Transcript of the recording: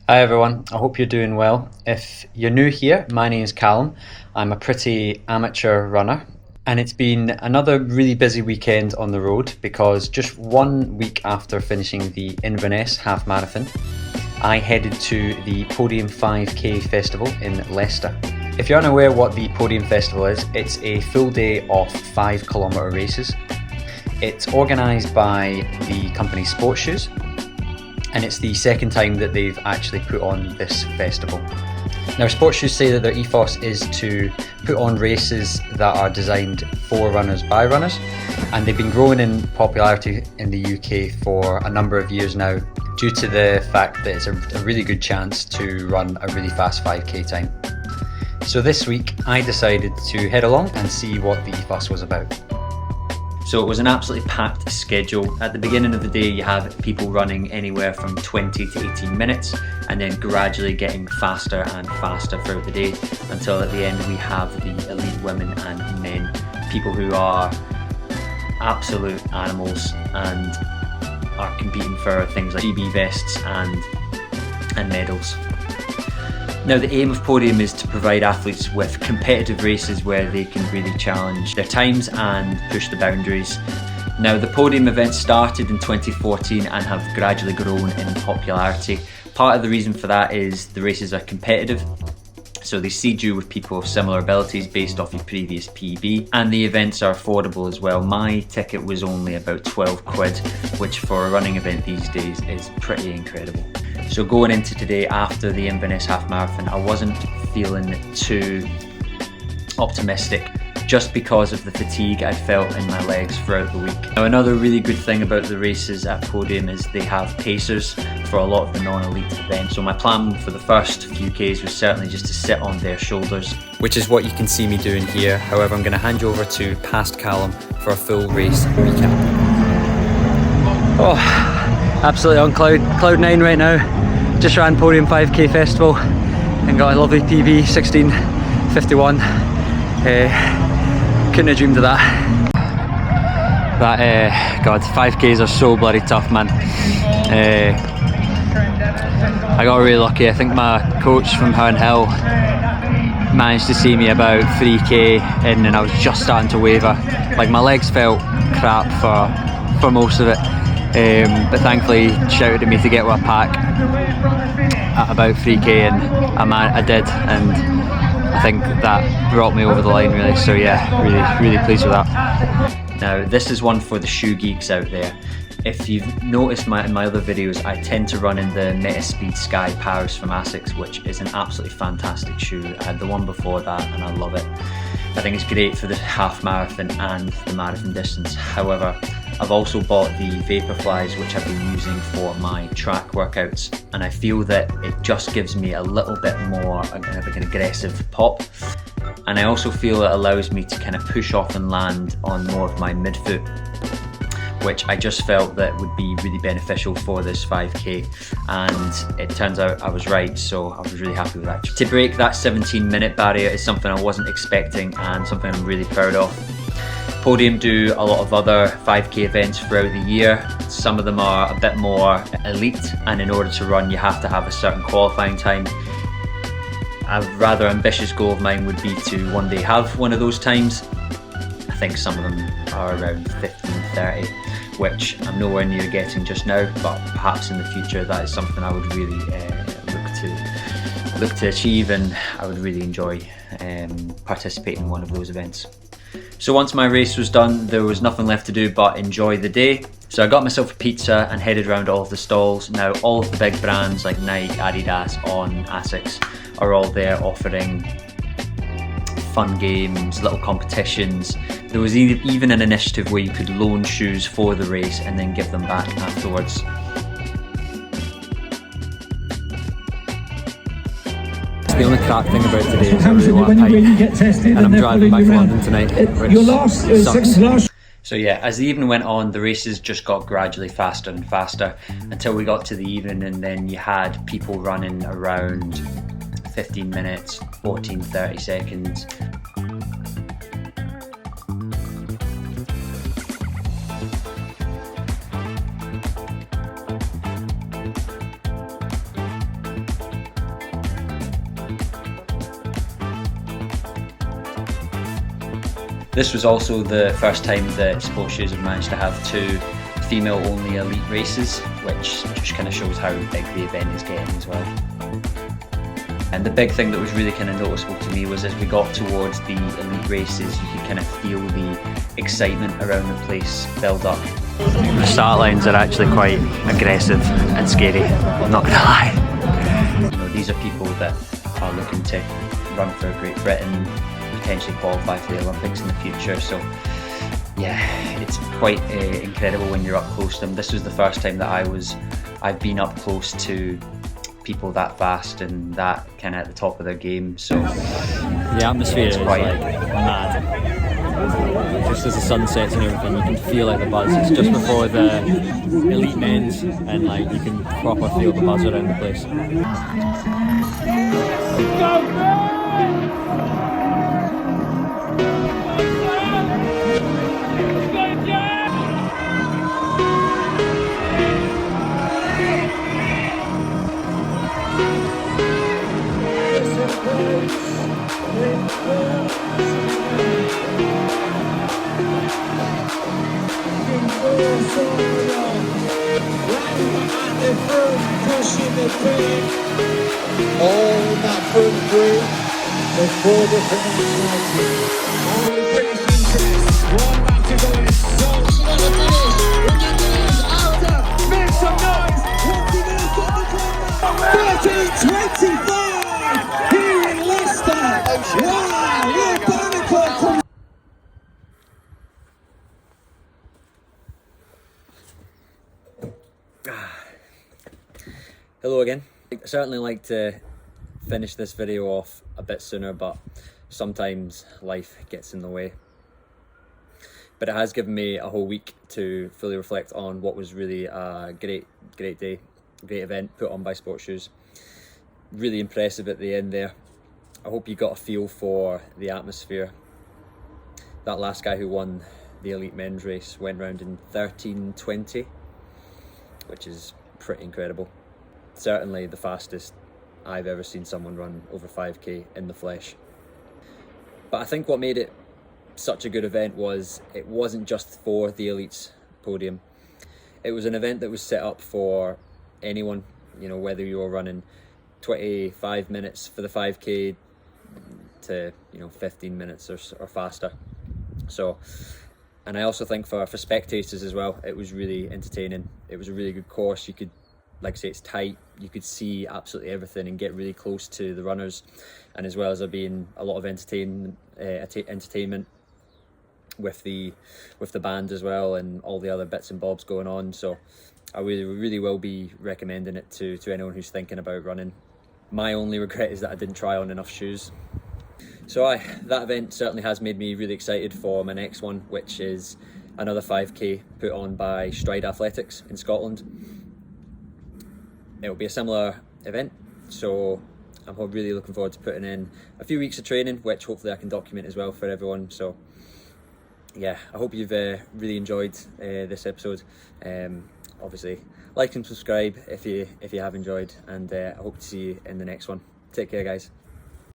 Hi everyone, I hope you're doing well. If you're new here, my name is Calum. I'm a pretty amateur runner, and it's been another really busy weekend on the road because just 1 week after finishing the Inverness half marathon, I headed to the Podium 5k festival in Leicester. If you're unaware what the Podium Festival is, it's a full day of 5 kilometre races. It's organised by the company Sports Shoes, and it's the second time that they've actually put on this festival. Now, Sports Shoes say that their ethos is to put on races that are designed for runners by runners, and they've been growing in popularity in the UK for a number of years now due to the fact that it's a really good chance to run a really fast 5k time. So this week I decided to head along and see what the ethos was about. So it was an absolutely packed schedule. At the beginning of the day you have people running anywhere from 20 to 18 minutes and then gradually getting faster and faster throughout the day until at the end we have the elite women and men, people who are absolute animals and are competing for things like GB vests and medals. Now, the aim of Podium is to provide athletes with competitive races where they can really challenge their times and push the boundaries. Now, the Podium event started in 2014 and have gradually grown in popularity. Part of the reason for that is the races are competitive, so they seed you with people of similar abilities based off your previous PB, and the events are affordable as well. My ticket was only about 12 quid, which for a running event these days is pretty incredible. So going into today after the Inverness half marathon, I wasn't feeling too optimistic just because of the fatigue I felt in my legs throughout the week. Now, another really good thing about the races at Podium is they have pacers for a lot of the non-elite events. So my plan for the first few Ks was certainly just to sit on their shoulders, which is what you can see me doing here. However, I'm going to hand you over to past Calum for a full race recap. Oh, absolutely on cloud 9 right now. Just ran Podium 5k festival and got a lovely PB 16:51. Couldn't have dreamed of that. God, 5ks are so bloody tough, man. I got really lucky. I think my coach from Herne Hill managed to see me about 3k in, and I was just starting to waver. Like, my legs felt crap for most of it. But thankfully he shouted at me to get with a pack at about 3k, and I did, and I think that brought me over the line really. So yeah, really pleased with that. Now, this is one for the shoe geeks out there. If you've noticed in my other videos, I tend to run in the Metaspeed Sky Powers from Asics, which is an absolutely fantastic shoe. I had the one before that and I love it. I think it's great for the half marathon and the marathon distance. However, I've also bought the Vaporflies, which I've been using for my track workouts, and I feel that it just gives me a little bit more of an aggressive pop, and I also feel it allows me to kind of push off and land on more of my midfoot, which I just felt that would be really beneficial for this 5k, and it turns out I was right, so I was really happy with that. To break that 17-minute barrier is something I wasn't expecting and something I'm really proud of. Podium do a lot of other 5k events throughout the year. Some of them are a bit more elite, and in order to run you have to have a certain qualifying time. A rather ambitious goal of mine would be to one day have one of those times. I think some of them are around 15:30, which I'm nowhere near getting just now, but perhaps in the future that is something I would really look to achieve, and I would really enjoy participating in one of those events. So once my race was done, there was nothing left to do but enjoy the day. So I got myself a pizza and headed around all of the stalls. Now, all of the big brands like Nike, Adidas, On, Asics are all there offering fun games, little competitions. There was even an initiative where you could loan shoes for the race and then give them back afterwards. The only crap thing about today is I really want a pint, and I'm driving back to London tonight, which sucks. So yeah, as the evening went on, the races just got gradually faster and faster until we got to the evening, and then you had people running around 15 minutes, 14-30 seconds. This was also the first time that Sports Shoes have managed to have 2 female-only elite races, which just kind of shows how big the event is getting as well. And the big thing that was really kind of noticeable to me was as we got towards the elite races, you could kind of feel the excitement around the place build up. The start lines are actually quite aggressive and scary, I'm not going to lie. You know, these are people that are looking to run for Great Britain, potentially qualify for the Olympics in the future. So yeah, it's quite incredible when you're up close to them. This was the first time that I've been up close to people that fast and that kind of at the top of their game. So the atmosphere is quite like mad. Just as the sun sets and everything, you can feel like the buzz. It's just before the elite men's, and like you can proper feel the buzz around the place. All that front group, there's 4 different nationalities. Only British interest, 1 back to go in. So, we're going to finish. We're going to finish after. Make some noise. What's he going to get the club? 13:25 here in Leicester. Wow, we're Barnacle. Hello again. I'd certainly like to finish this video off a bit sooner, but sometimes life gets in the way. But it has given me a whole week to fully reflect on what was really a great day, great event put on by Sports Shoes. Really impressive at the end there. I hope you got a feel for the atmosphere. That last guy who won the elite men's race went round in 13:20, which is pretty incredible. Certainly the fastest I've ever seen someone run over 5k in the flesh. But I think what made it such a good event was it wasn't just for the elites podium. It was an event that was set up for anyone, you know, whether you were running 25 minutes for the 5k to, you know, 15 minutes or faster. So, and I also think for spectators as well, it was really entertaining. It was a really good course. You could, like I say, it's tight. You could see absolutely everything and get really close to the runners, and as well as there being a lot of entertainment with the band as well and all the other bits and bobs going on. So I really will be recommending it to anyone who's thinking about running. My only regret is that I didn't try on enough shoes. So that event certainly has made me really excited for my next one, which is another 5k put on by Stride Athletics in Scotland. It'll be a similar event, so I'm really looking forward to putting in a few weeks of training, which hopefully I can document as well for everyone. So yeah, I hope you've really enjoyed this episode. Obviously, like and subscribe if you have enjoyed, and I hope to see you in the next one. Take care, guys.